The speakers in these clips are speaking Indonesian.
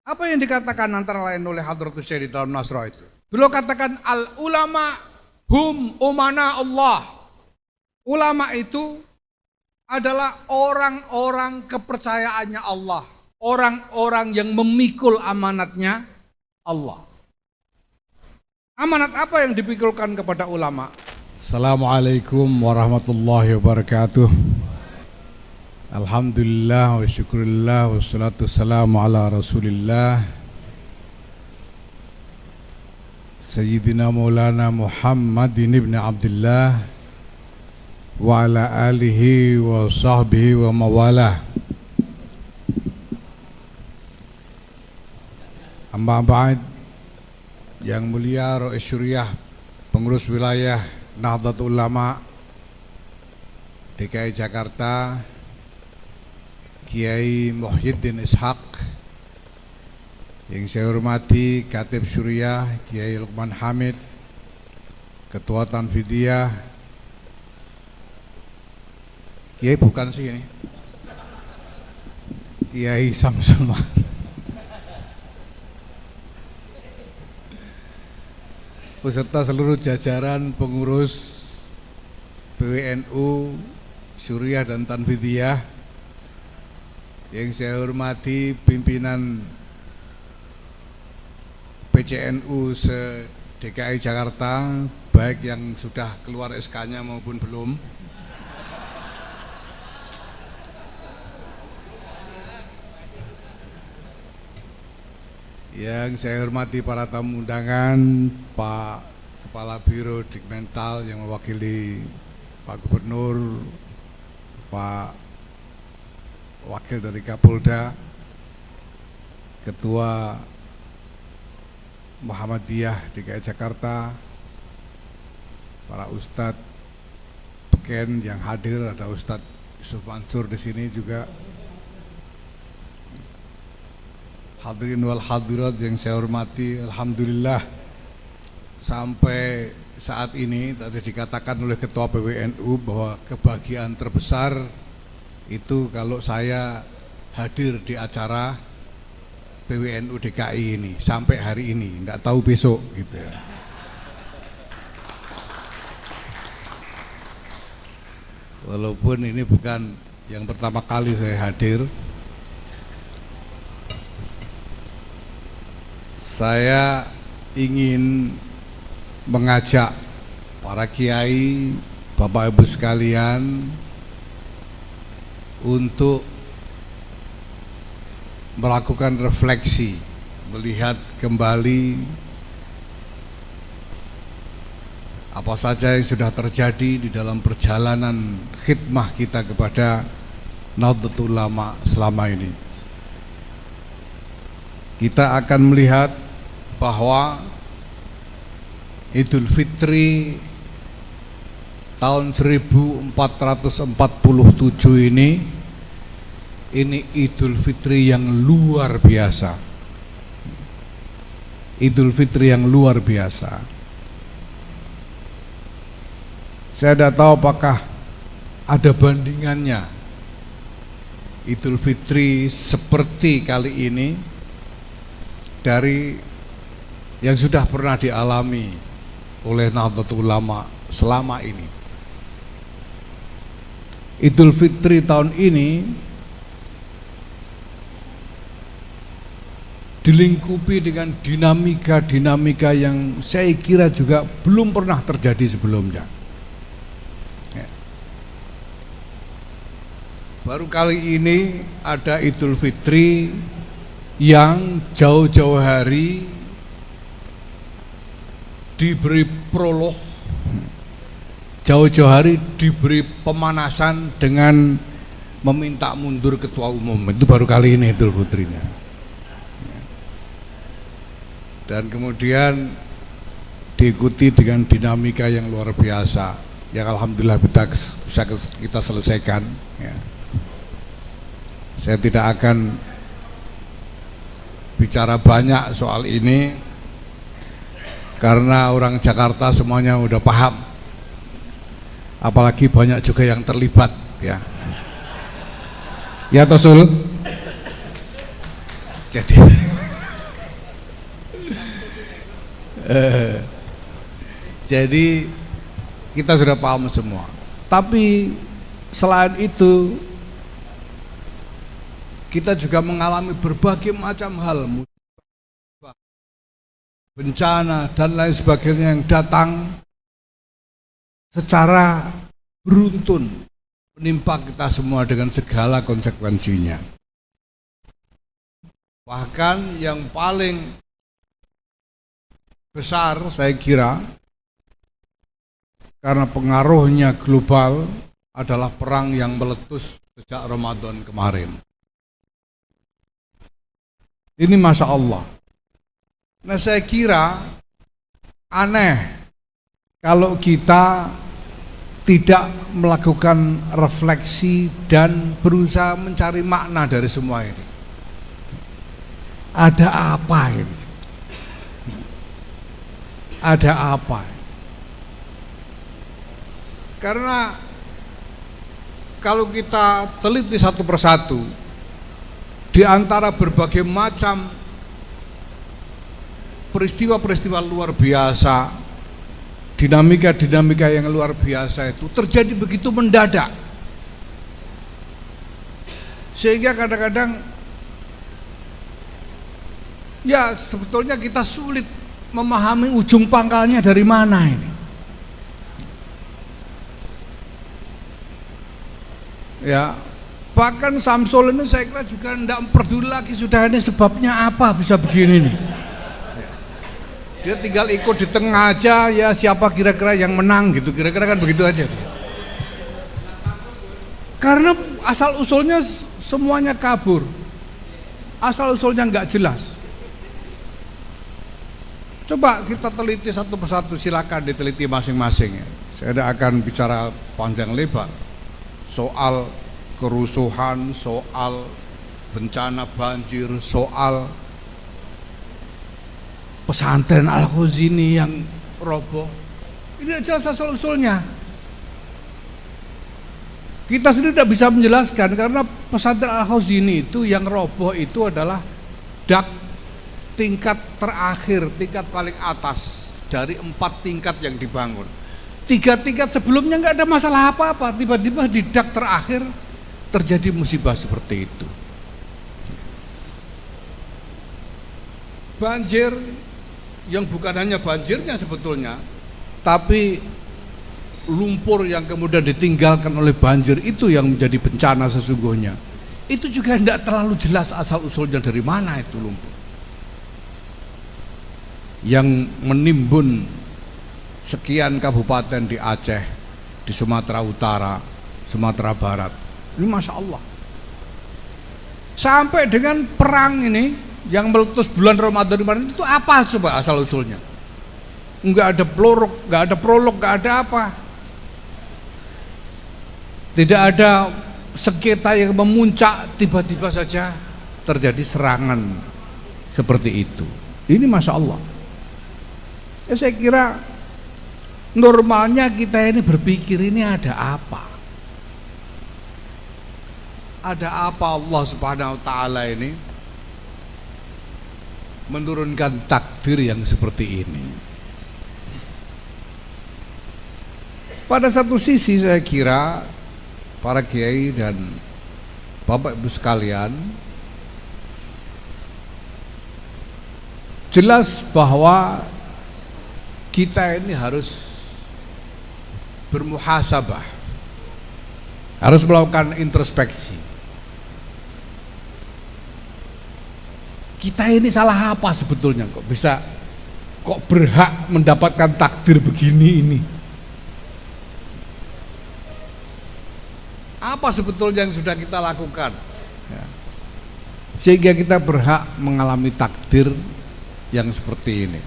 Apa yang dikatakan antara lain oleh Hadratus Syekh di dalam Nasrah itu? Beliau katakan al ulama hum umana Allah. Ulama itu adalah orang-orang kepercayaannya Allah, orang-orang yang memikul amanatnya Allah. Amanat apa yang dipikulkan kepada ulama? Assalamualaikum warahmatullahi wabarakatuh. Alhamdulillah wa syukurillah wassalatu wassalamu ala rasulillah Sayyidina Maulana Muhammadin ibn Abdullah wa ala alihi wa sahbihi wa mawalah. Amma ba'd. Yang mulia Rais Syuriah, pengurus wilayah Nahdlatul Ulama DKI Jakarta, Kiai Muhyiddin Ishaq, yang saya hormati Khatib Syuriah Kiai Luqman Hamid, Ketua Tanfidiyah, Kiai bukan sih ini, Kiai Samsul Ma'arif, beserta seluruh jajaran pengurus PWNU Syuriah dan Tanfidiyah. Yang saya hormati pimpinan PCNU se-DKI Jakarta, baik yang sudah keluar SK-nya maupun belum. Yang saya hormati para tamu undangan, Pak Kepala Biro Dikmental yang mewakili Pak Gubernur, Pak Wakil dari Kapolda, Ketua Muhammadiyah DKI Jakarta, para ustadz peken yang hadir, ada Ustadz Yusuf Mansur di sini juga. Hadirin wal hadirat yang saya hormati, alhamdulillah sampai saat ini tadi dikatakan oleh Ketua PWNU bahwa kebahagiaan terbesar itu kalau saya hadir di acara PWNU DKI ini sampai hari ini, enggak tahu besok gitu ya. Walaupun ini bukan yang pertama kali saya hadir, saya ingin mengajak para kiai, Bapak Ibu sekalian untuk melakukan refleksi, melihat kembali apa saja yang sudah terjadi di dalam perjalanan khidmah kita kepada Nahdlatul Ulama selama ini. Kita akan melihat bahwa Idul Fitri tahun 1447 ini Idul Fitri yang luar biasa. Idul Fitri yang luar biasa. Saya tidak tahu apakah ada bandingannya Idul Fitri seperti kali ini dari yang sudah pernah dialami oleh Nahdlatul Ulama selama ini. Idul Fitri tahun ini dilingkupi dengan dinamika yang saya kira juga belum pernah terjadi sebelumnya. Baru kali ini ada Idul Fitri yang jauh-jauh hari diberi prolog, jauh-jauh hari diberi pemanasan dengan meminta mundur ketua umum. Itu baru kali ini Idul Fitrinya. Dan kemudian diikuti dengan dinamika yang luar biasa yang alhamdulillah bisa kita selesaikan ya. Saya tidak akan bicara banyak soal ini karena orang Jakarta semuanya udah paham, apalagi banyak juga yang terlibat ya. Ya Tosul. Jadi Jadi kita sudah paham semua. Tapi selain itu kita juga mengalami berbagai macam hal, musibah, bencana dan lain sebagainya yang datang secara beruntun menimpa kita semua dengan segala konsekuensinya. Bahkan yang paling besar saya kira karena pengaruhnya global adalah perang yang meletus sejak Ramadan kemarin. Ini Masya Allah. Nah saya kira aneh kalau kita tidak melakukan refleksi dan berusaha mencari makna dari semua ini. Ada apa ini? Ada apa? Karena kalau kita teliti satu persatu, di antara berbagai macam peristiwa-peristiwa luar biasa, dinamika-dinamika yang luar biasa itu terjadi begitu mendadak, sehingga kadang-kadang ya sebetulnya kita sulit memahami ujung pangkalnya dari mana ini. Ya, bahkan Samsul ini saya kira juga tidak peduli lagi sudah ini sebabnya apa bisa begini nih. Dia tinggal ikut di tengah aja, ya siapa kira-kira yang menang gitu, kira-kira kan begitu aja dia. Karena asal usulnya semuanya kabur, asal usulnya nggak jelas. Coba kita teliti satu persatu, silakan diteliti masing-masing ya. Saya tidak akan bicara panjang lebar soal kerusuhan, soal bencana banjir, soal pesantren Al-Khuzini yang roboh. Ini jelas asal-usulnya. Kita sendiri tidak bisa menjelaskan karena pesantren Al-Khuzini itu yang roboh itu adalah dak tingkat terakhir, tingkat paling atas dari 4 tingkat yang dibangun. 3 tingkat sebelumnya nggak ada masalah apa-apa, tiba-tiba di dak terakhir terjadi musibah seperti itu. Banjir yang bukan hanya banjirnya sebetulnya, tapi lumpur yang kemudian ditinggalkan oleh banjir itu yang menjadi bencana sesungguhnya. Itu juga tidak terlalu jelas asal usulnya dari mana itu lumpur yang menimbun sekian kabupaten di Aceh, di Sumatera Utara, Sumatera Barat. Ini Masya Allah. Sampai dengan perang ini yang meletus bulan Ramadan kemarin itu apa coba asal usulnya? Enggak ada prolog, enggak ada apa. Tidak ada sengketa yang memuncak, tiba-tiba saja terjadi serangan seperti itu. Ini Masya Allah. Ya, saya kira normalnya kita ini berpikir ini ada apa? Ada apa Allah Subhanahu wa taala ini menurunkan takdir yang seperti ini? Pada satu sisi saya kira para kiai dan Bapak Ibu sekalian jelas bahwa kita ini harus bermuhasabah, harus melakukan introspeksi. Kita ini salah apa sebetulnya kok berhak mendapatkan takdir begini ini? Apa sebetulnya yang sudah kita lakukan ya, sehingga kita berhak mengalami takdir yang seperti ini?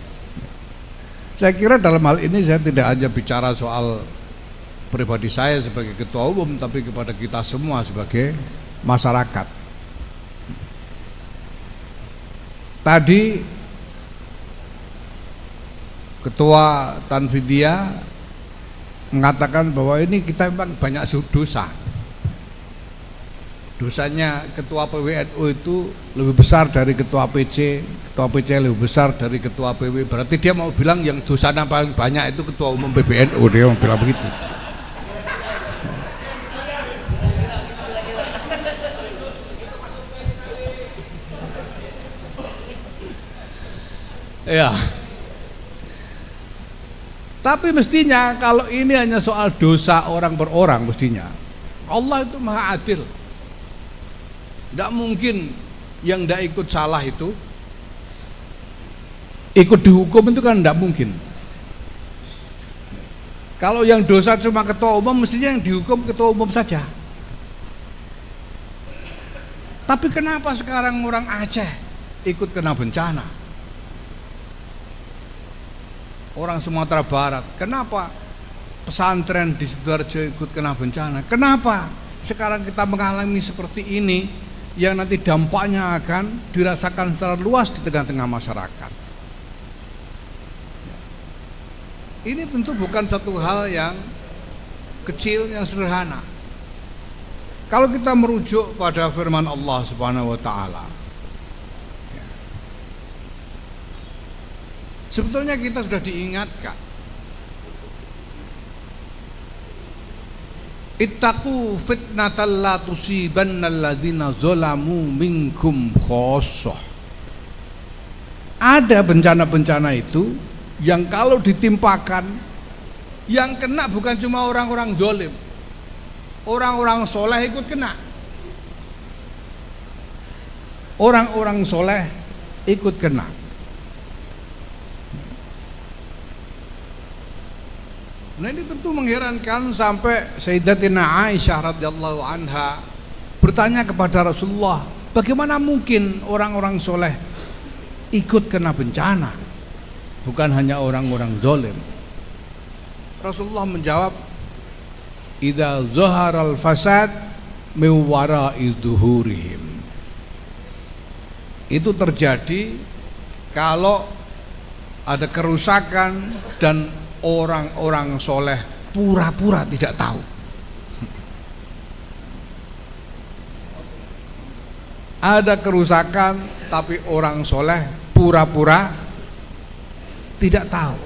Saya kira dalam hal ini saya tidak hanya bicara soal pribadi saya sebagai ketua umum, tapi kepada kita semua sebagai masyarakat. Tadi Ketua Tanfidia mengatakan bahwa ini kita memang banyak dosa. Dosanya Ketua PWNU itu lebih besar dari Ketua PC, ketua PCL lebih besar dari ketua PW, berarti dia mau bilang yang dosanya paling banyak itu ketua umum PBNU, dia mau bilang begitu. Ya. Tapi mestinya kalau ini hanya soal dosa orang per orang, mestinya Allah itu maha adil. Tidak mungkin yang tidak ikut salah itu ikut dihukum, itu kan tidak mungkin. Kalau yang dosa cuma ketua umum, mestinya yang dihukum ketua umum saja. Tapi kenapa sekarang orang Aceh ikut kena bencana? Orang Sumatera Barat, kenapa pesantren di Sidoarjo ikut kena bencana? Kenapa sekarang kita mengalami seperti ini yang nanti dampaknya akan dirasakan secara luas di tengah-tengah masyarakat? Ini tentu bukan satu hal yang kecil, yang sederhana. Kalau kita merujuk pada firman Allah Subhanahu wa taala, sebetulnya kita sudah diingatkan, ittaqu fitnatal la tusibannal ladzina zalamu minkum khossah. Ada bencana-bencana itu yang kalau ditimpakan, yang kena bukan cuma orang-orang zalim, orang-orang soleh ikut kena. Orang-orang soleh ikut kena. Nah, ini tentu mengherankan sampai Sayyidatina Aisyah radhiyallahu anha bertanya kepada Rasulullah, bagaimana mungkin orang-orang soleh ikut kena bencana, bukan hanya orang-orang zalim? Rasulullah menjawab, idza zaharal fasad min wara'i dhuhurihim. Itu terjadi kalau ada kerusakan dan orang-orang soleh pura-pura tidak tahu. Ada kerusakan tapi orang soleh pura-pura tidak tahu,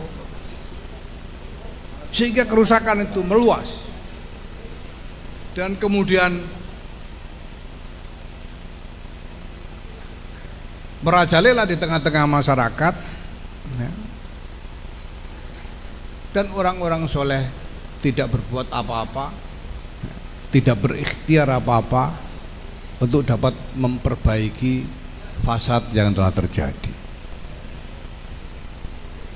sehingga kerusakan itu meluas dan kemudian merajalela di tengah-tengah masyarakat, ya. Dan orang-orang soleh tidak berbuat apa-apa, tidak berikhtiar apa-apa untuk dapat memperbaiki fasad yang telah terjadi.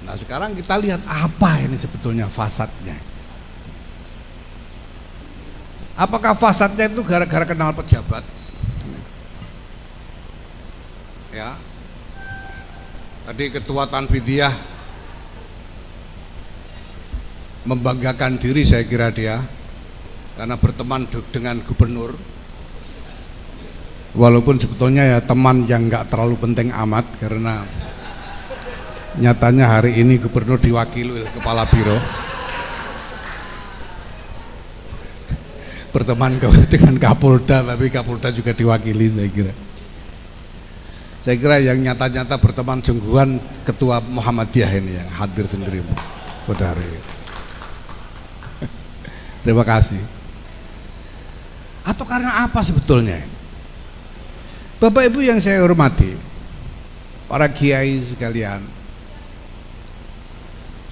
Nah, sekarang kita lihat apa ini sebetulnya fasadnya. Apakah fasadnya itu gara-gara kenal pejabat? Ya, tadi Ketua Tanfidiyah membanggakan diri, saya kira dia, karena berteman dengan gubernur, walaupun sebetulnya ya teman yang nggak terlalu penting amat, karena nyatanya hari ini gubernur diwakili oleh kepala biro. Berteman dengan Kapolda, tapi Kapolda juga diwakili, saya kira yang nyata-nyata berteman sungguhan Ketua Muhammadiyah ini yang hadir sendiri pada hari ini. Terima kasih. Atau karena apa sebetulnya? Bapak Ibu yang saya hormati, para kiai sekalian,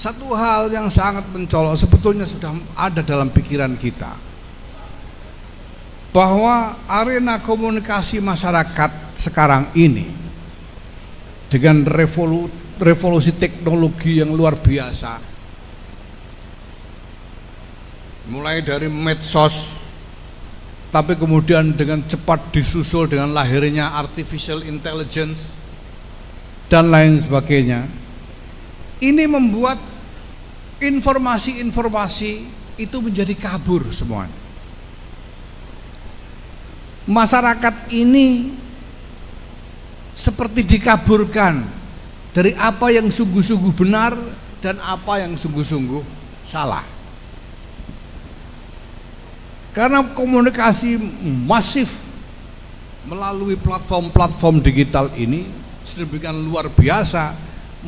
satu hal yang sangat mencolok sebetulnya sudah ada dalam pikiran kita, bahwa arena komunikasi masyarakat sekarang ini dengan revolusi teknologi yang luar biasa, mulai dari medsos, tapi kemudian dengan cepat disusul dengan lahirnya artificial intelligence dan lain sebagainya. Ini membuat informasi-informasi itu menjadi kabur semuanya. Masyarakat ini seperti dikaburkan dari apa yang sungguh-sungguh benar dan apa yang sungguh-sungguh salah. Karena komunikasi masif melalui platform-platform digital ini sedemikian luar biasa,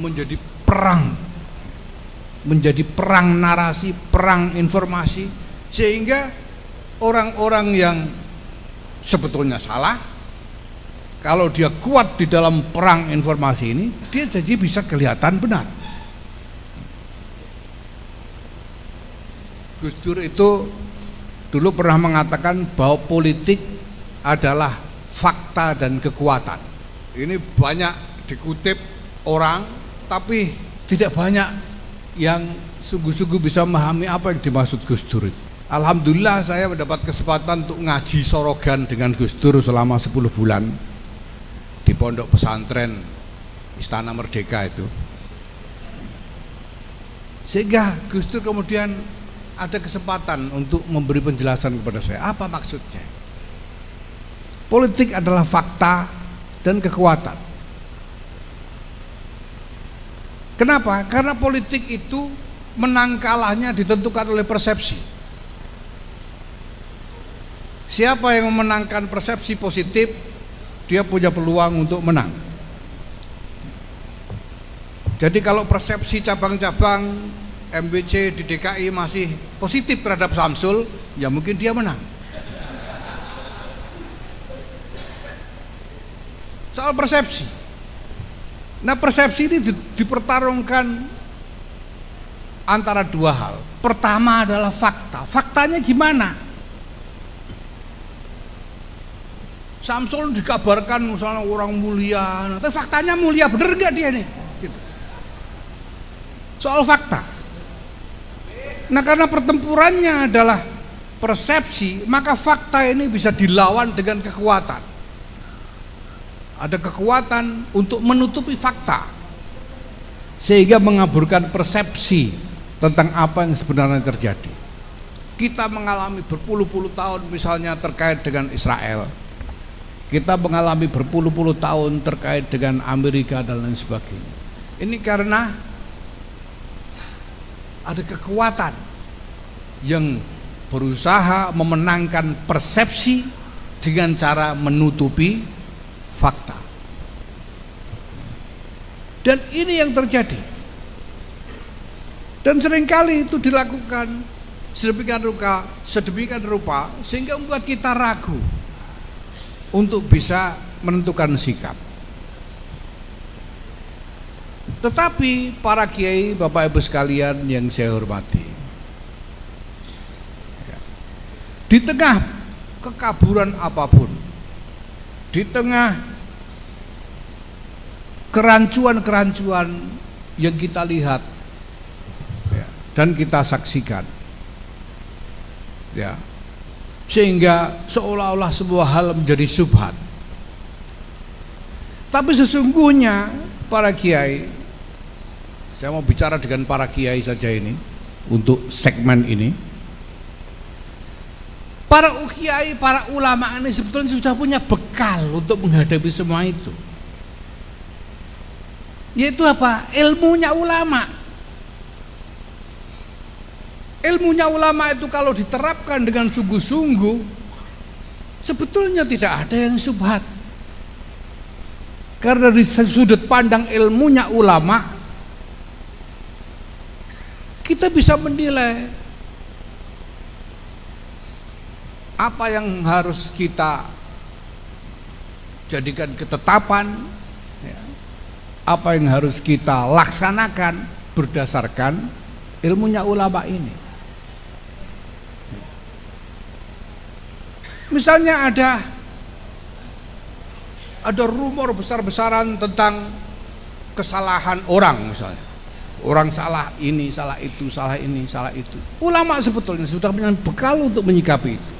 menjadi perang narasi, perang informasi, sehingga orang-orang yang sebetulnya salah, kalau dia kuat di dalam perang informasi ini, dia jadi bisa kelihatan benar. Gus Dur itu dulu pernah mengatakan bahwa politik adalah fakta dan kekuatan. Ini banyak dikutip orang, tapi tidak banyak yang sungguh-sungguh bisa memahami apa yang dimaksud Gus Dur itu. Alhamdulillah saya mendapat kesempatan untuk ngaji sorogan dengan Gus Dur selama 10 bulan di pondok pesantren Istana Merdeka itu. Sehingga Gus Dur kemudian ada kesempatan untuk memberi penjelasan kepada saya. Apa maksudnya? Politik adalah fakta dan kekuatan. Kenapa? Karena politik itu menang kalahnya ditentukan oleh persepsi. Siapa yang memenangkan persepsi positif, dia punya peluang untuk menang. Jadi kalau persepsi cabang-cabang MBC di DKI masih positif terhadap Samsul, ya mungkin dia menang. Soal persepsi. Nah, persepsi ini dipertarungkan antara dua hal. Pertama adalah fakta. Faktanya gimana? Samsul dikabarkan misalnya orang mulia, tapi faktanya mulia bener gak dia nih? Gitu. Soal fakta. Nah, karena pertempurannya adalah persepsi, maka fakta ini bisa dilawan dengan kekuatan. Ada kekuatan untuk menutupi fakta, sehingga mengaburkan persepsi tentang apa yang sebenarnya terjadi. Kita mengalami berpuluh-puluh tahun misalnya terkait dengan Israel. Kita mengalami berpuluh-puluh tahun terkait dengan Amerika dan lain sebagainya. Ini karena ada kekuatan yang berusaha memenangkan persepsi dengan cara menutupi fakta. Dan ini yang terjadi. Dan seringkali itu dilakukan sedemikian rupa sehingga membuat kita ragu untuk bisa menentukan sikap. Tetapi para kiai, Bapak Ibu sekalian yang saya hormati, di tengah kekaburan apapun, di tengah kerancuan-kerancuan yang kita lihat dan kita saksikan, ya, sehingga seolah-olah sebuah hal menjadi syubhat. Tapi sesungguhnya para kiai, saya mau bicara dengan para kiai saja ini untuk segmen ini. Para kiai, para ulama ini sebetulnya sudah punya bekal untuk menghadapi semua itu. Yaitu apa? Ilmunya ulama. Ilmunya ulama itu kalau diterapkan dengan sungguh-sungguh, sebetulnya tidak ada yang syubhat. Karena dari sudut pandang ilmunya ulama, kita bisa menilai apa yang harus kita jadikan ketetapan, apa yang harus kita laksanakan berdasarkan ilmunya ulama ini. Misalnya ada rumor besar-besaran tentang kesalahan orang, misalnya orang salah ini, salah itu, salah ini, salah itu. Ulama sebetulnya sudah punya bekal untuk menyikapi itu.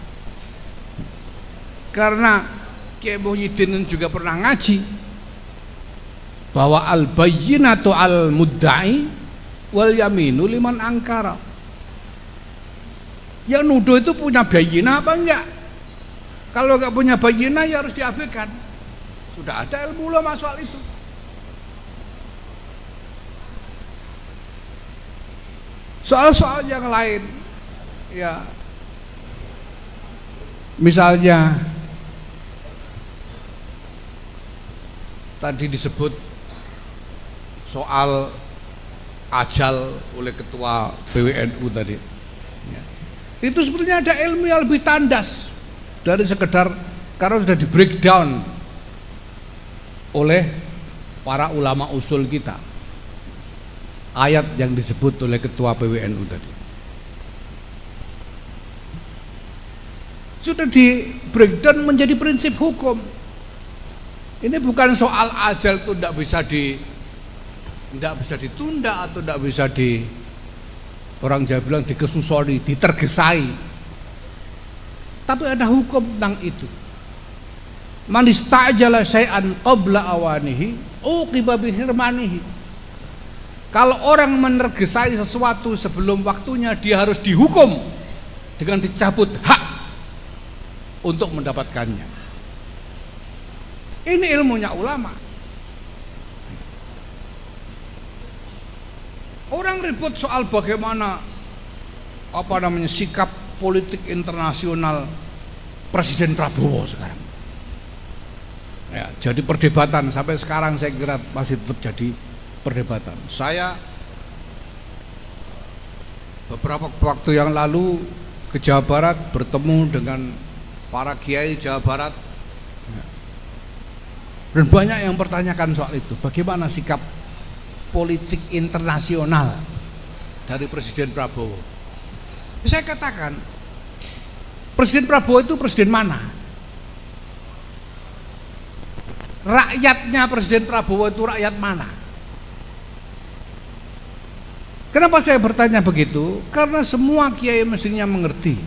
Karena Kiai Muhyiddin juga pernah ngaji bahwa al-bayyinatu al-mudda'i wal yaminu liman angkara. Yang nuduh itu punya bayyinah apa enggak? Kalau enggak punya bayyinah ya harus diabaikan. Sudah ada ilmu ulama soal itu. Soal-soal yang lain, ya, misalnya tadi disebut soal ajal oleh ketua PWNU tadi. Ya. Itu sebetulnya ada ilmu yang lebih tandas dari sekedar, karena sudah di breakdown oleh para ulama usul kita. Ayat yang disebut oleh ketua PWNU tadi sudah di breakdown menjadi prinsip hukum. Ini bukan soal ajal itu tidak bisa ditunda atau tidak bisa orang Jawa bilang dikesusoni, ditergesai. Tapi ada hukum tentang itu. Man istajala syai'an qabla awanihi uqiba bihirmanihi. Kalau orang menergesai sesuatu sebelum waktunya, dia harus dihukum dengan dicabut hak untuk mendapatkannya. Ini ilmunya ulama. Orang ribut soal bagaimana sikap politik internasional Presiden Prabowo sekarang. Ya, jadi perdebatan sampai sekarang, saya kira masih tetap jadi perdebatan. Saya beberapa waktu yang lalu ke Jawa Barat bertemu dengan para kiai Jawa Barat. Dan banyak yang pertanyakan soal itu, bagaimana sikap politik internasional dari Presiden Prabowo. Saya katakan, Presiden Prabowo itu presiden mana? Rakyatnya Presiden Prabowo itu rakyat mana? Kenapa saya bertanya begitu? Karena semua kiai mestinya mengerti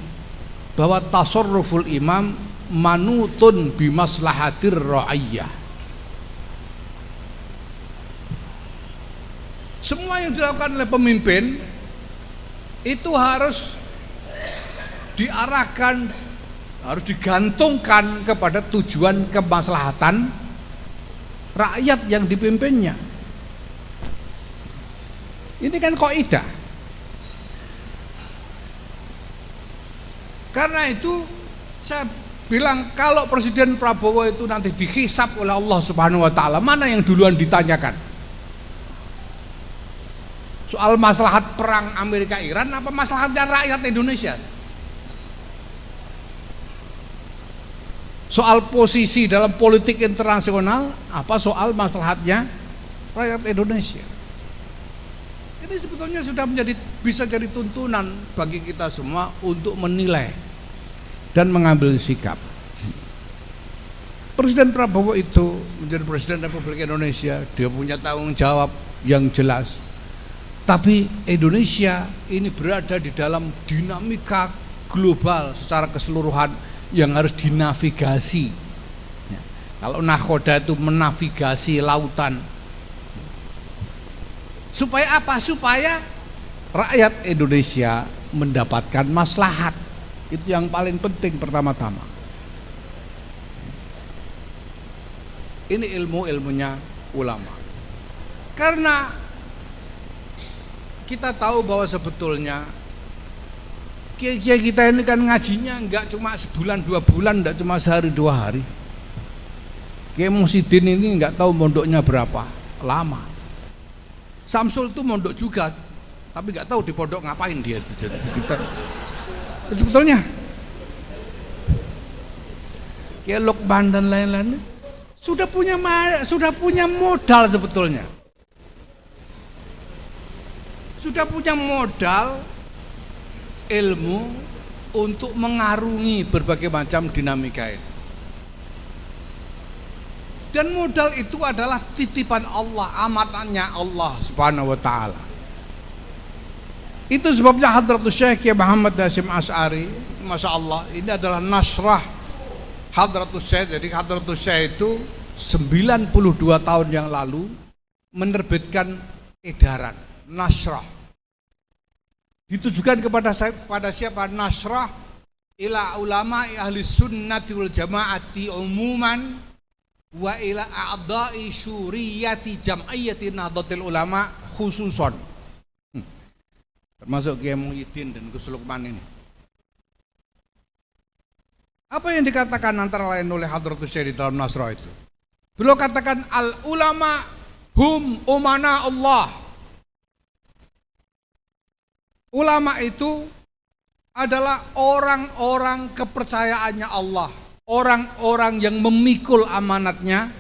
bahwa tasarruful imam manutun bimaslahatir ra'iyah. Semua yang dilakukan oleh pemimpin itu harus diarahkan, harus digantungkan kepada tujuan kemaslahatan rakyat yang dipimpinnya. Ini kan kaidah. Karena itu saya bilang, kalau Presiden Prabowo itu nanti dihisab oleh Allah Subhanahu wa taala, mana yang duluan ditanyakan? Soal maslahat perang Amerika Iran apa maslahatnya rakyat Indonesia? Soal posisi dalam politik internasional apa soal maslahatnya rakyat Indonesia? Ini sebetulnya sudah bisa jadi tuntunan bagi kita semua untuk menilai dan mengambil sikap. Presiden Prabowo itu menjadi Presiden Republik Indonesia, dia punya tanggung jawab yang jelas. Tapi Indonesia ini berada di dalam dinamika global secara keseluruhan yang harus dinavigasi. Ya. Kalau nakhoda itu menavigasi lautan. Supaya apa? Supaya rakyat Indonesia mendapatkan maslahat. Itu yang paling penting pertama-tama. Ini ilmunya ulama. Karena kita tahu bahwa sebetulnya kiai-kiai kita ini kan ngajinya enggak cuma sebulan 2 bulan, enggak cuma sehari 2 hari. Kiai Muhyiddin ini enggak tahu mondoknya berapa lama. Samsul itu mondok juga, tapi enggak tahu di pondok ngapain dia. Sebetulnya Kiai Lukman dan lain-lain sudah punya modal sebetulnya. Sudah punya modal ilmu untuk mengarungi berbagai macam dinamika ini. Dan modal itu adalah titipan Allah, amanatnya Allah Subhanahu wa taala. Itu sebabnya Hadratus Syekh Kiai Muhammad Hasyim Asy'ari, Masya Allah, ini adalah nasrah Hadratus Syekh. Jadi Hadratus Syekh itu 92 tahun yang lalu menerbitkan edaran nasrah, ditujukan kepada siapa? Nasrah ila ulama ahli sunnati wal jamaati umuman wa ila a'dha'i syuriyati jam'iyyati nahdlatul ulama khususon. Termasuk Kiai Muhyiddin dan Gus Lukman ini. Apa yang dikatakan antara lain oleh Hadratus Syekh di dalam nasrah itu? Beliau katakan al ulama hum umana Allah. Ulama itu adalah orang-orang kepercayaannya Allah, orang-orang yang memikul amanatnya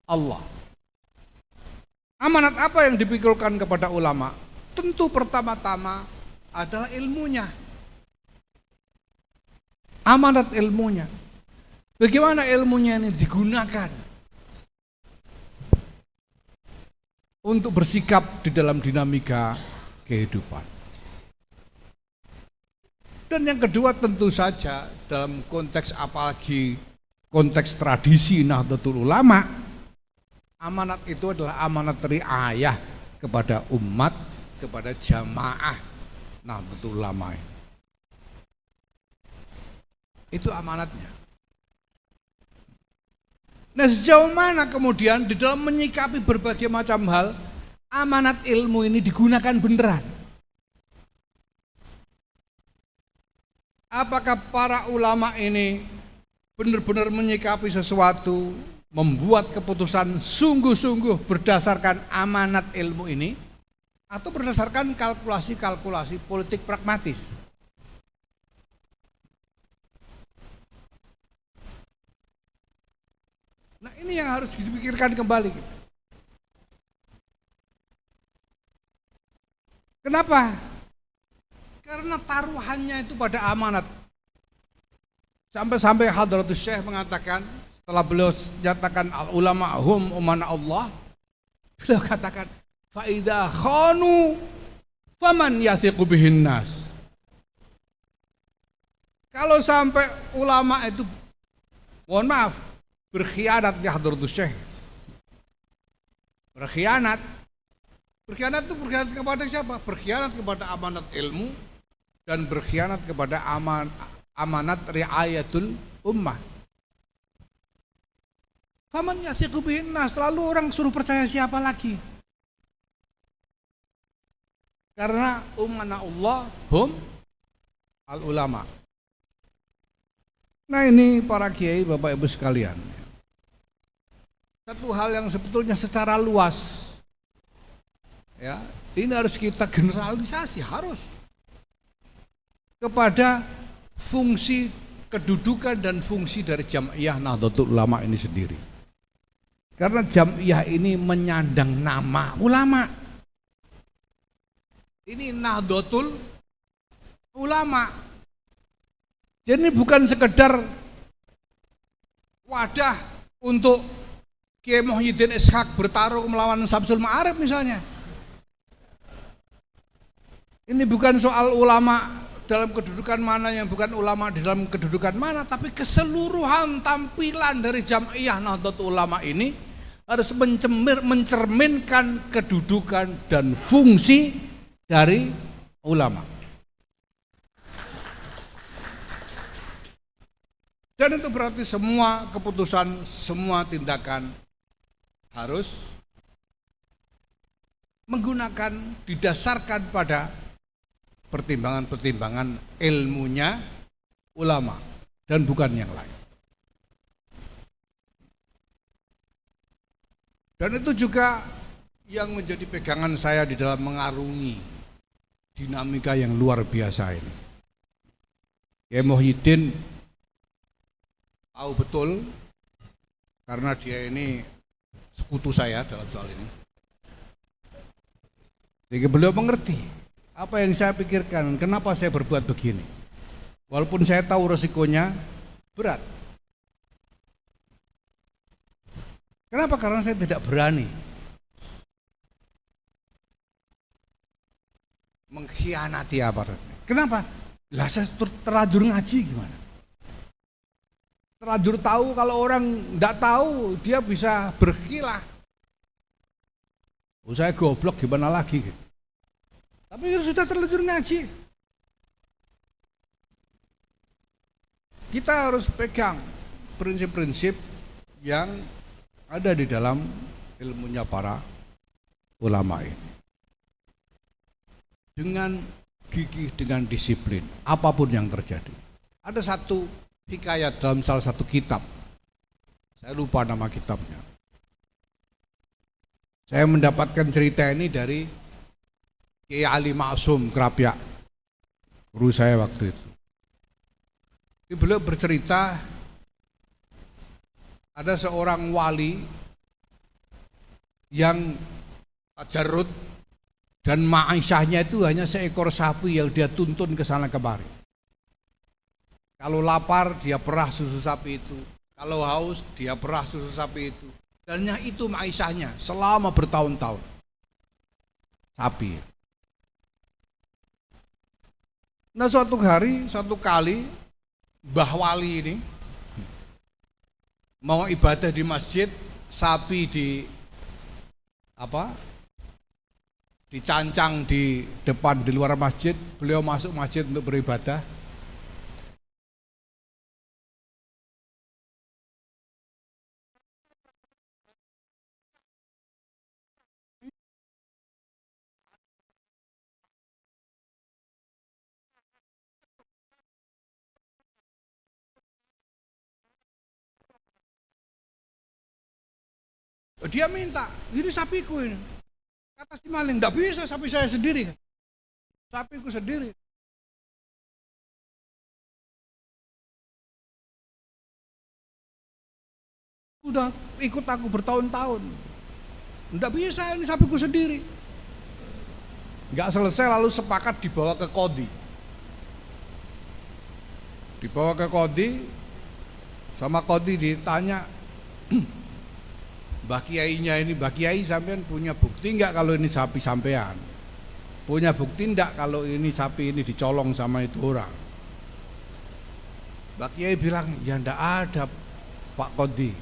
Allah. Amanat apa yang dipikulkan kepada ulama? Tentu pertama-tama adalah ilmunya. Amanat ilmunya. Bagaimana ilmunya ini digunakan untuk bersikap di dalam dinamika kehidupan. Dan yang kedua tentu saja dalam konteks apalagi konteks tradisi Nahdlatul Ulama, amanat itu adalah amanat riayah kepada umat, kepada jamaah Nahdlatul Ulama. Itu amanatnya. Nah, sejauh mana kemudian di dalam menyikapi berbagai macam hal, amanat ilmu ini digunakan beneran? Apakah para ulama ini benar-benar menyikapi sesuatu, membuat keputusan sungguh-sungguh berdasarkan amanat ilmu ini, atau berdasarkan kalkulasi-kalkulasi politik pragmatis? Nah, ini yang harus dipikirkan kembali. Kenapa? Karena taruhannya itu pada amanat. Sampai-sampai Hadratus Syekh mengatakan, setelah beliau nyatakan al ulama hum umana Allah, beliau katakan fa idza khanu faman yasiqu bihin nas. Kalau sampai ulama itu, mohon maaf, berkhianat ya Hadratus Syekh. Berkhianat itu berkhianat kepada siapa? Berkhianat kepada amanat ilmu dan berkhianat kepada amanat riayatul ummah. Faman yasiqu bihin nas, lalu orang suruh percaya siapa lagi? Karena umana Allah hum al ulama. Nah, ini para kiai, Bapak Ibu sekalian, satu hal yang sebetulnya secara luas, ya, ini harus kita generalisasi, harus kepada fungsi kedudukan dan fungsi dari Jam'iyah Nahdlatul Ulama ini sendiri. Karena Jam'iyah ini menyandang nama ulama. Ini Nahdlatul Ulama. Jadi ini bukan sekedar wadah untuk Kiai Muhyiddin Ishaq bertarung melawan Samsul Ma'arif misalnya. Ini bukan soal ulama dalam kedudukan mana yang bukan ulama di dalam kedudukan mana, tapi keseluruhan tampilan dari Jam'iyah Nahdlatul Ulama ini harus mencerminkan kedudukan dan fungsi dari ulama. Dan itu berarti semua keputusan, semua tindakan harus menggunakan, didasarkan pada pertimbangan-pertimbangan ilmunya ulama dan bukan yang lain. Dan itu juga yang menjadi pegangan saya di dalam mengarungi dinamika yang luar biasa ini. Kiai Muhyiddin tahu betul, karena dia ini sekutu saya dalam soal ini. Jadi beliau mengerti apa yang saya pikirkan, kenapa saya berbuat begini. Walaupun saya tahu resikonya berat. Kenapa? Karena saya tidak berani mengkhianati aparatnya. Kenapa? Lah saya terlanjur ngaji gimana? Terlanjur tahu, kalau orang enggak tahu dia bisa berkilah. Saya goblok gimana lagi gitu. Tapi sudah terlanjur ngaji. Kita harus pegang prinsip-prinsip yang ada di dalam ilmunya para ulama ini. Dengan gigih, dengan disiplin, apapun yang terjadi. Ada satu hikayat dalam salah satu kitab, saya lupa nama kitabnya. Saya mendapatkan cerita ini dari Kiai Ali Maksum Krapyak, guru saya waktu itu. Beliau bercerita ada seorang wali yang tajarrud dan ma'isyahnya itu hanya seekor sapi yang dia tuntun ke sana kemari. Kalau lapar dia perah susu sapi itu, kalau haus dia perah susu sapi itu. Dan itu ma'isyahnya selama bertahun-tahun. Sapi. Nah suatu kali Mbah Wali ini mau ibadah di masjid, sapi dicancang di depan di luar masjid, beliau masuk masjid untuk beribadah. Dia minta, ini sapiku ini. Kata si maling, enggak bisa, sapi saya sendiri. Sapiku sendiri. Udah ikut aku bertahun-tahun. Enggak bisa, ini sapiku sendiri. Enggak selesai lalu sepakat dibawa ke Qadhi. Dibawa ke Qadhi, sama Qadhi ditanya, Mbah Kiainya ini, Mbah Kiai sampean punya bukti enggak kalau ini sapi sampean? Punya bukti enggak kalau ini sapi ini dicolong sama itu orang? Mbah Kiai bilang, ya enggak ada Pak Qadhi.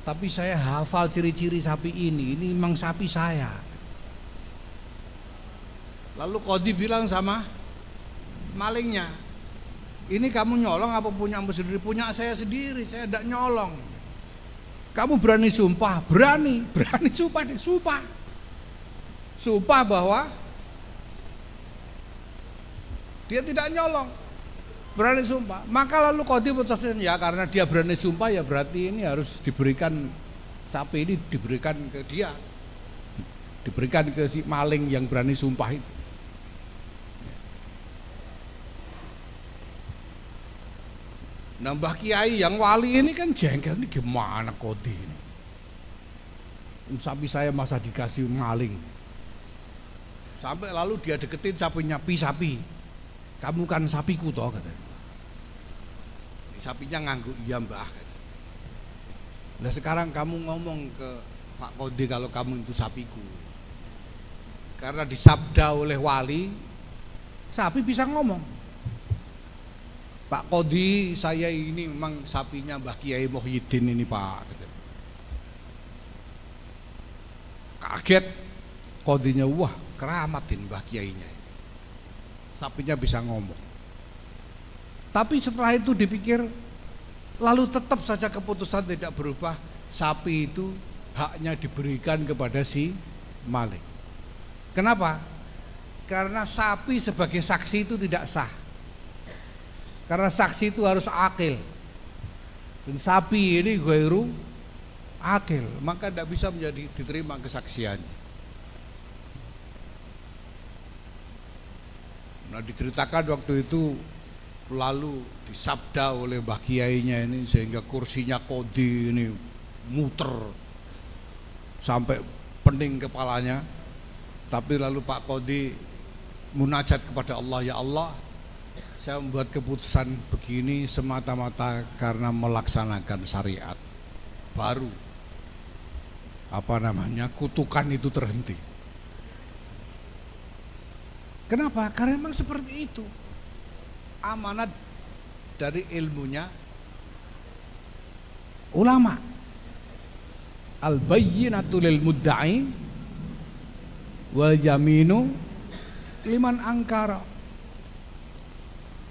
Tapi saya hafal ciri-ciri sapi ini memang sapi saya. Lalu Qadhi bilang sama malingnya, ini kamu nyolong apa punyamu sendiri? Punya saya sendiri, saya enggak nyolong. Kamu berani sumpah? Berani sumpah deh, sumpah bahwa dia tidak nyolong, berani sumpah. Maka lalu Qadhi putuskan, ya karena dia berani sumpah ya berarti ini harus diberikan, sapi ini diberikan ke dia, diberikan ke si maling yang berani sumpah itu. Nah Mbah Kiai yang wali ini kan jengkel, ini gimana Qadhi ini? Sapi saya masa dikasih maling. Sampai lalu dia deketin sapinya, sapi, kamu kan sapiku toh katanya. Sapinya ngangguk, iya mbah. Nah sekarang kamu ngomong ke Pak Qadhi kalau kamu itu sapiku. Karena disabda oleh wali, sapi bisa ngomong. Pak Qadhi, saya ini memang sapinya Mbah Kiai Muhyiddin ini Pak. Kaget Qadhinya, wah keramatin Mbah Kiainya. Sapinya bisa ngomong. Tapi setelah itu dipikir, lalu tetap saja keputusan tidak berubah. Sapi itu haknya diberikan kepada si maling. Kenapa? Karena sapi sebagai saksi itu tidak sah. Karena saksi itu harus akil. Dan sapi ini ghairu akil, maka tidak bisa menjadi diterima kesaksiannya. Nah diceritakan waktu itu lalu disabda oleh Mbah Kiainya ini sehingga kursinya Qadhi ini muter sampai pening kepalanya. Tapi lalu Pak Qadhi munajat kepada Allah, ya Allah, saya membuat keputusan begini semata-mata karena melaksanakan syariat. Baru kutukan itu terhenti. Kenapa? Karena memang seperti itu amanat dari ilmunya ulama. Al-bayyinatu lil mudda'i wal yaminu liman angkara.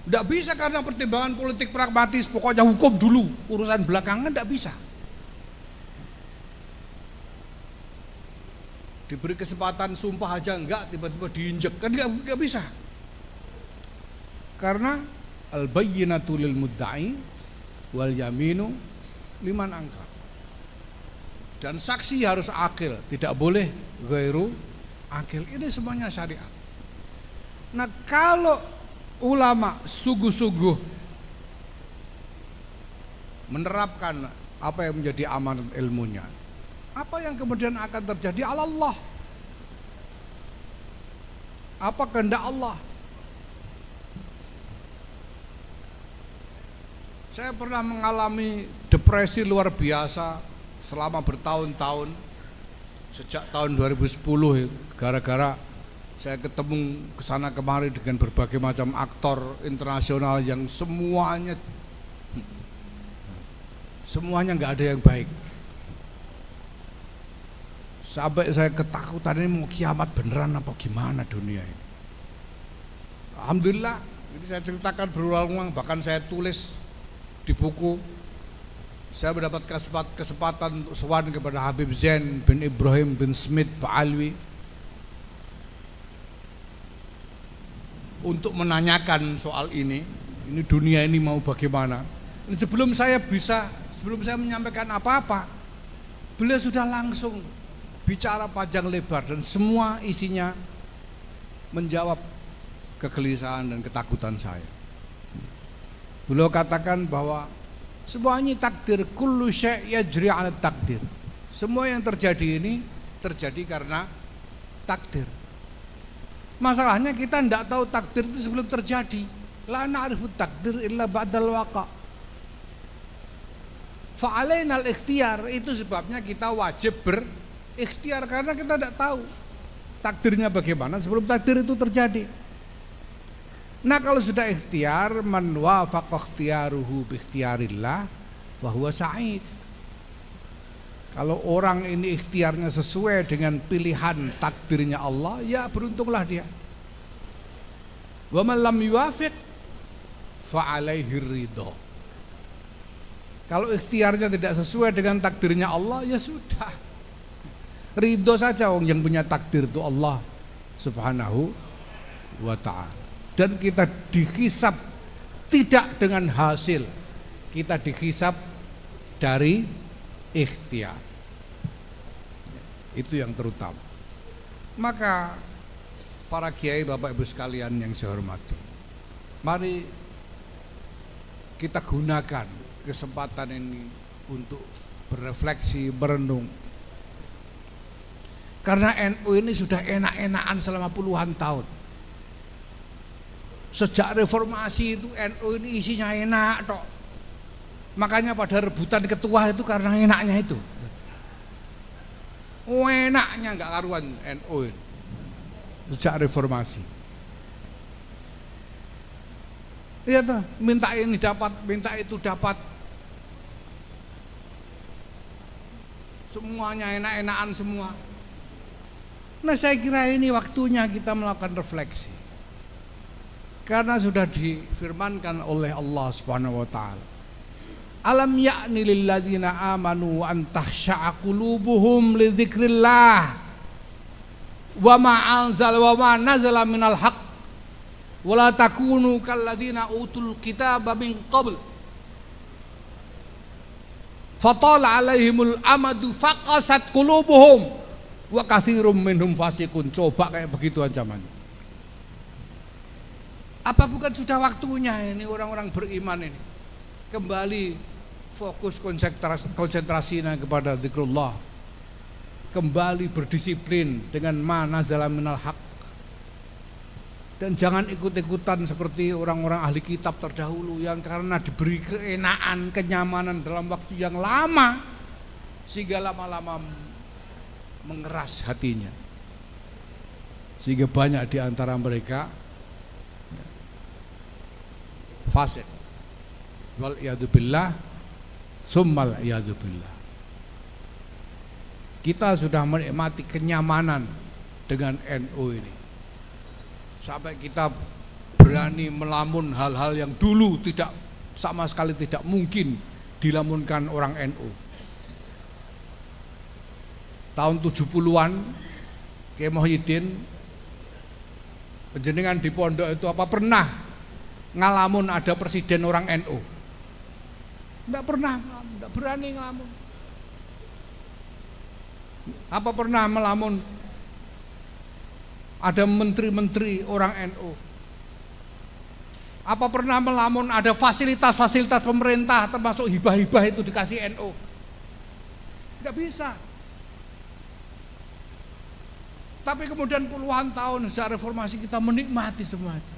Tidak bisa karena pertimbangan politik pragmatis, pokoknya hukum dulu, urusan belakangan tidak bisa. Diberi kesempatan sumpah aja enggak, tiba-tiba diinjek, kan enggak bisa. Karena al-bayyinatu lil mudda'i wal yaminu liman angkar. Dan saksi harus akil, tidak boleh ghairu akil. Ini semuanya syariat. Nah, kalau ulama sungguh-sungguh menerapkan apa yang menjadi amanat ilmunya, apa yang kemudian akan terjadi? Allah, apa kehendak Allah. Saya pernah mengalami depresi luar biasa selama bertahun-tahun, sejak tahun 2010 gara-gara saya ketemu kesana kemari dengan berbagai macam aktor internasional yang semuanya nggak ada yang baik. Sampai saya ketakutan, ini mau kiamat beneran apa gimana dunia ini. Alhamdulillah, ini saya ceritakan berulang-ulang, bahkan saya tulis di buku. Saya mendapat kesempatan untuk sowan kepada Habib Zain bin Ibrahim bin Smith Pak Alwi untuk menanyakan soal ini dunia ini mau bagaimana. Sebelum saya menyampaikan apa-apa, beliau sudah langsung bicara panjang lebar dan semua isinya menjawab kegelisahan dan ketakutan saya. Beliau katakan bahwa semuanya takdir, kullu syai' yajri 'ala takdir. Semua yang terjadi ini terjadi karena takdir. Masalahnya kita tidak tahu takdir itu sebelum terjadi. La na'rifu takdir illa ba'dal waqa'. Fa'alaina al-ikhtiyar, itu sebabnya kita wajib berikhtiar karena kita tidak tahu takdirnya bagaimana sebelum takdir itu terjadi. Nah, kalau sudah ikhtiar, man wafaqa ikhtiyaruhu bi ikhtiyarillah fa huwa sa'id. Kalau orang ini ikhtiarnya sesuai dengan pilihan takdirnya Allah, ya beruntunglah dia. Wa man lam yuwafiq fa alaihi ridha. Kalau ikhtiarnya tidak sesuai dengan takdirnya Allah, ya sudah, ridho saja. Wong yang punya takdir itu Allah Subhanahu wa ta'ala. Dan kita dihisab tidak dengan hasil, kita dihisab dari ikhtiar. Itu yang terutama. Maka para kiai, bapak ibu sekalian yang saya hormati, mari kita gunakan kesempatan ini untuk berefleksi, berenung. Karena NU ini sudah enak-enakan selama puluhan tahun. Sejak reformasi itu NU ini isinya enak tok. Makanya pada rebutan ketua itu karena enaknya itu. Enaknya nggak karuan NU ini. Sejak reformasi. Iya tuh, minta ini dapat, minta itu dapat. Semuanya enak-enakan semua. Nah, saya kira ini waktunya kita melakukan refleksi. Karena sudah difirmankan oleh Allah Subhanahu wa taala. Alam ya'ni lil ladzina amanu an takhsha'a qulubuhum li dzikrillah wa ma anzal wa ma nazala minal haqq wa la takunu kal ladzina utul kitaba min qabl fatala alaihimul amadu faqasat qulubuhum wa katsirum minhum fasiqun. Coba kayak begitu ancamannya. Apa bukan sudah waktunya ini orang-orang beriman ini kembali fokus konsentrasinya kepada zikrullah, kembali berdisiplin dengan ma nazala minal haq, dan jangan ikut-ikutan seperti orang-orang ahli kitab terdahulu yang karena diberi keenaan, kenyamanan dalam waktu yang lama sehingga lama-lama mengeras hatinya, sehingga banyak di antara mereka fasik. Wal iyadu billah, summal iyadu billah. Kita sudah menikmati kenyamanan dengan NU ini, sampai kita berani melamun hal-hal yang dulu tidak, sama sekali tidak mungkin dilamunkan orang NU. Tahun 70-an Kiai Muhyiddin penjenengan di pondok itu apa pernah ngalamun ada presiden orang NU? Tidak pernah, tidak berani ngalamun. Apa pernah melamun ada menteri-menteri orang NU? Apa pernah melamun ada fasilitas-fasilitas pemerintah termasuk hibah-hibah itu dikasih NU? Tidak bisa. Tapi kemudian puluhan tahun sejak reformasi kita menikmati semua itu.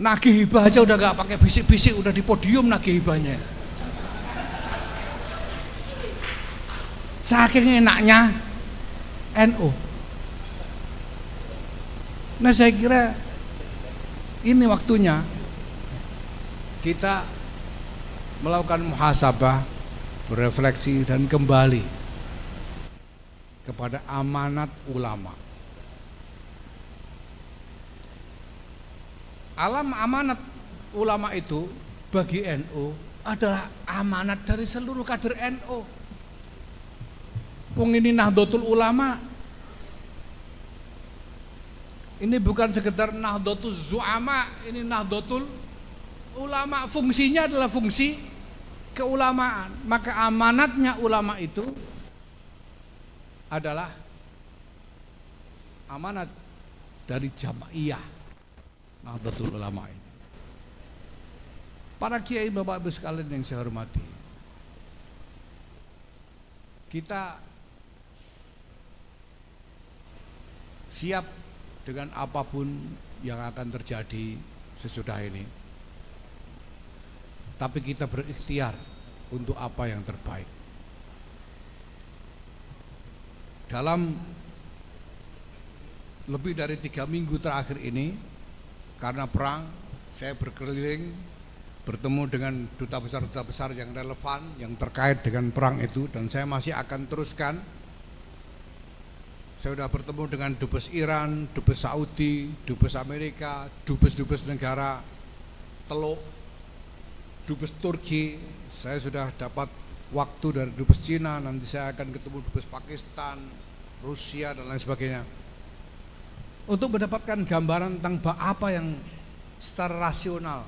Nagih hibah aja udah gak pakai bisik-bisik, udah di podium nagih hibahnya. Saking enaknya NU. Nah saya kira ini waktunya kita melakukan muhasabah, berefleksi dan kembali kepada amanat ulama. Amanat ulama itu bagi NU adalah amanat dari seluruh kader NU. Wong ini Nahdlatul Ulama. Ini bukan sekedar Nahdlatul Zu'ama, ini Nahdlatul Ulama. Fungsinya adalah fungsi keulamaan. Maka amanatnya ulama itu adalah amanat dari Jamaiyah Nahdlatul Ulama ini. Para kiai, bapak ibu sekalian yang saya hormati, kita siap dengan apapun yang akan terjadi sesudah ini, tapi kita berikhtiar untuk apa yang terbaik. Dalam lebih dari 3 minggu terakhir ini, karena perang, saya berkeliling bertemu dengan duta besar yang relevan yang terkait dengan perang itu, dan saya masih akan teruskan. Saya sudah bertemu dengan dubes Iran, dubes Saudi, dubes Amerika, dubes negara Teluk, dubes Turki. Saya sudah dapat waktu dari dubes Cina, nanti saya akan ketemu dubes Pakistan, Rusia dan lain sebagainya, untuk mendapatkan gambaran tentang apa yang secara rasional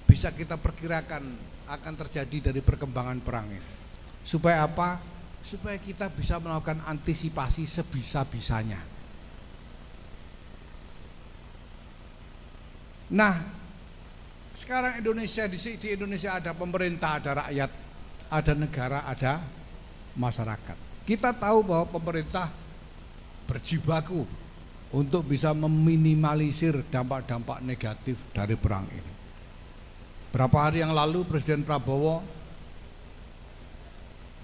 bisa kita perkirakan akan terjadi dari perkembangan perang ini. Supaya apa? Supaya kita bisa melakukan antisipasi sebisa-bisanya. Nah, sekarang Indonesia, di Indonesia ada pemerintah, ada rakyat, ada negara, ada masyarakat. Kita tahu bahwa pemerintah berjibaku untuk bisa meminimalisir dampak-dampak negatif dari perang ini. Berapa hari yang lalu Presiden Prabowo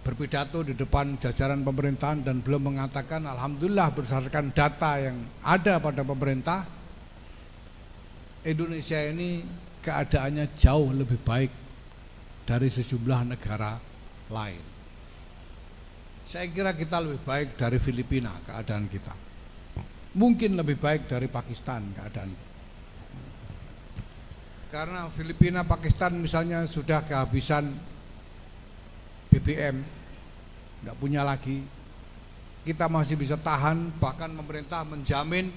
berpidato di depan jajaran pemerintahan dan beliau mengatakan, alhamdulillah berdasarkan data yang ada pada pemerintah, Indonesia ini keadaannya jauh lebih baik dari sejumlah negara lain. Saya kira kita lebih baik dari Filipina keadaan kita. Mungkin lebih baik dari Pakistan keadaan. Karena Filipina, Pakistan misalnya sudah kehabisan BBM, nggak punya lagi. Kita masih bisa tahan, bahkan pemerintah menjamin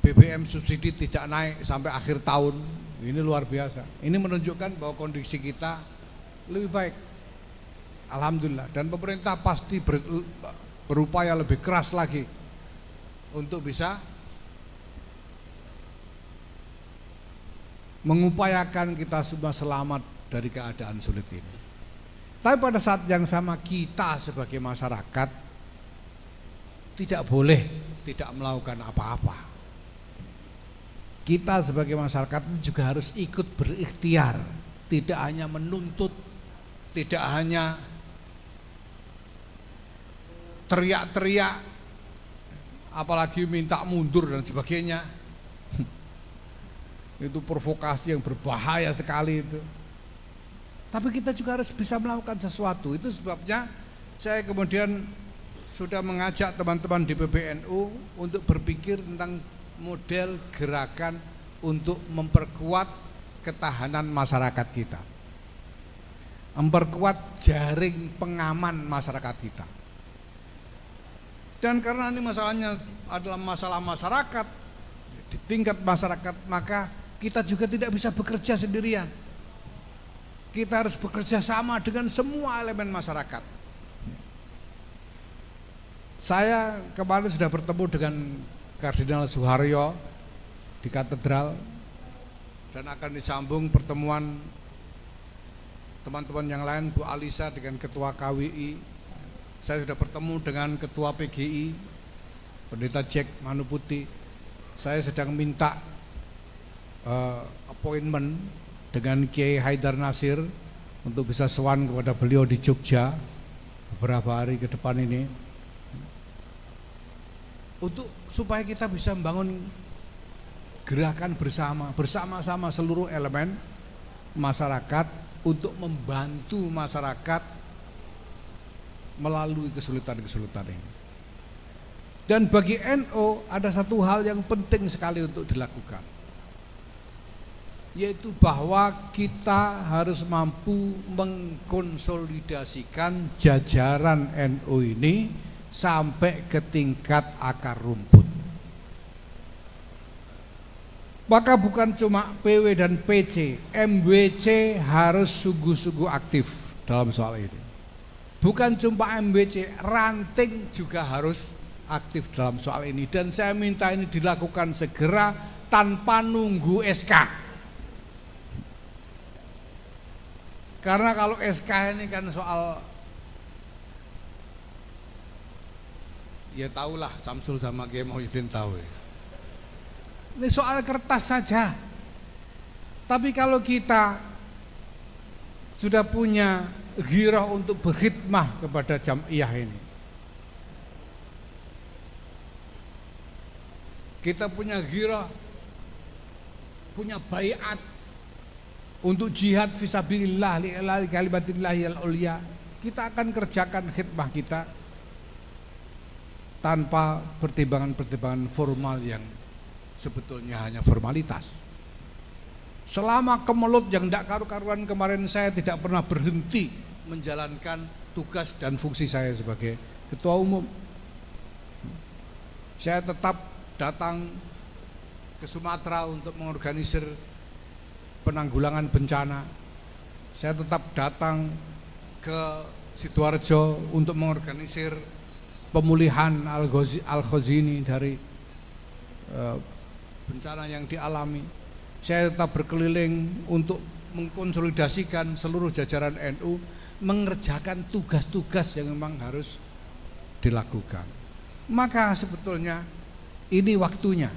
BBM subsidi tidak naik sampai akhir tahun. Ini luar biasa. Ini menunjukkan bahwa kondisi kita lebih baik, alhamdulillah. Dan pemerintah pasti berupaya lebih keras lagi untuk bisa mengupayakan kita semua selamat dari keadaan sulit ini. Tapi pada saat yang sama kita sebagai masyarakat tidak boleh tidak melakukan apa-apa. Kita sebagai masyarakat juga harus ikut berikhtiar, tidak hanya menuntut, tidak hanya teriak-teriak, apalagi minta mundur dan sebagainya. Itu provokasi yang berbahaya sekali itu. Tapi kita juga harus bisa melakukan sesuatu. Itu sebabnya saya kemudian sudah mengajak teman-teman di PBNU untuk berpikir tentang model gerakan untuk memperkuat ketahanan masyarakat kita, memperkuat jaring pengaman masyarakat kita. Dan karena ini masalahnya adalah masalah masyarakat, di tingkat masyarakat, maka kita juga tidak bisa bekerja sendirian. kita harus bekerja sama dengan semua elemen masyarakat. Saya kemarin sudah bertemu dengan Kardinal Suharyo di katedral, dan akan disambung pertemuan teman-teman yang lain, Bu Alisa dengan Ketua KWI. Saya sudah bertemu dengan Ketua PGI, Pendeta Jack Manuputi. Saya sedang minta appointment dengan Kiai Haidar Nasir untuk bisa sowan kepada beliau di Jogja beberapa hari ke depan ini, untuk supaya kita bisa membangun gerakan bersama-sama seluruh elemen masyarakat untuk membantu masyarakat melalui kesulitan-kesulitan ini. Dan bagi NU ada satu hal yang penting sekali untuk dilakukan, yaitu bahwa kita harus mampu mengkonsolidasikan jajaran NU ini sampai ke tingkat akar rumput. Maka bukan cuma PW dan PC, MWC harus sungguh-sungguh aktif dalam soal ini. Bukan cuma MWC, ranting juga harus aktif dalam soal ini. Dan saya minta ini dilakukan segera tanpa nunggu SK. Karena kalau SK ini kan soal, ya tahulah Samsul sama Kiai Muhyiddin tahu ya. Ini soal kertas saja. Tapi kalau kita sudah punya ghirah untuk berkhidmah kepada jam'iyah ini, kita punya ghirah, punya baiat untuk jihad fisabilillah li'ilai kalimatillahil ulia, kita akan kerjakan khidmah kita tanpa pertimbangan-pertimbangan formal yang sebetulnya hanya formalitas. Selama kemelut yang tidak karu-karuan kemarin, saya tidak pernah berhenti menjalankan tugas dan fungsi saya sebagai ketua umum. Saya tetap datang ke Sumatera untuk mengorganisir penanggulangan bencana. Saya tetap datang ke Sidoarjo untuk mengorganisir pemulihan Al-Khazini dari bencana yang dialami. Saya tetap berkeliling untuk mengkonsolidasikan seluruh jajaran NU mengerjakan tugas-tugas yang memang harus dilakukan. Maka sebetulnya ini waktunya,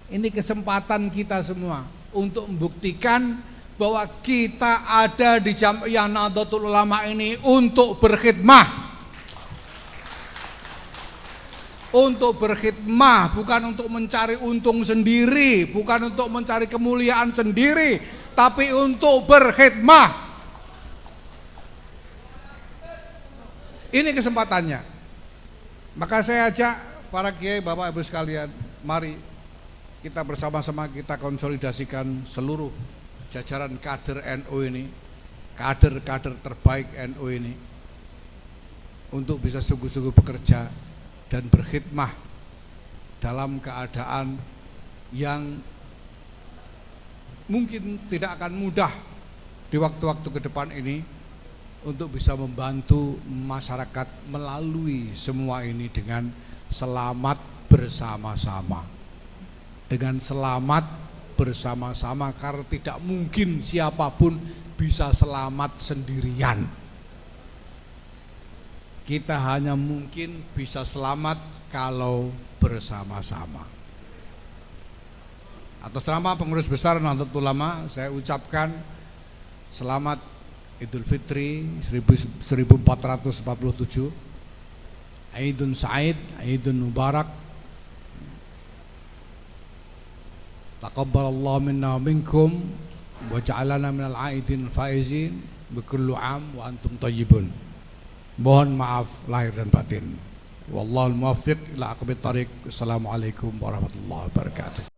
ini kesempatan kita semua untuk membuktikan bahwa kita ada di Jam'iyah Nahdlatul Ulama ini untuk berkhidmah. Untuk berkhidmah, bukan untuk mencari untung sendiri, bukan untuk mencari kemuliaan sendiri, tapi untuk berkhidmah. Ini kesempatannya. Maka saya ajak para kiai, bapak ibu sekalian, mari kita bersama-sama kita konsolidasikan seluruh jajaran kader NU ini, kader-kader terbaik NU ini, untuk bisa sungguh-sungguh bekerja dan berkhidmah dalam keadaan yang mungkin tidak akan mudah di waktu-waktu ke depan ini, untuk bisa membantu masyarakat melalui semua ini dengan selamat bersama-sama. Dengan selamat bersama-sama, karena tidak mungkin siapapun bisa selamat sendirian. Kita hanya mungkin bisa selamat kalau bersama-sama. Atas nama pengurus besar Nahdlatul Ulama, saya ucapkan selamat Idul Fitri 1447, Aidun Sa'id, Aidun Mubarak. Taqabbalallahu minna minkum wa ja'alana minal aidin faizin bi kulli am wa antum thayyibun. Mohon maaf lahir dan batin. Wallahul muwaffiq ila aqwamit thariq. Assalamualaikum warahmatullahi wabarakatuh.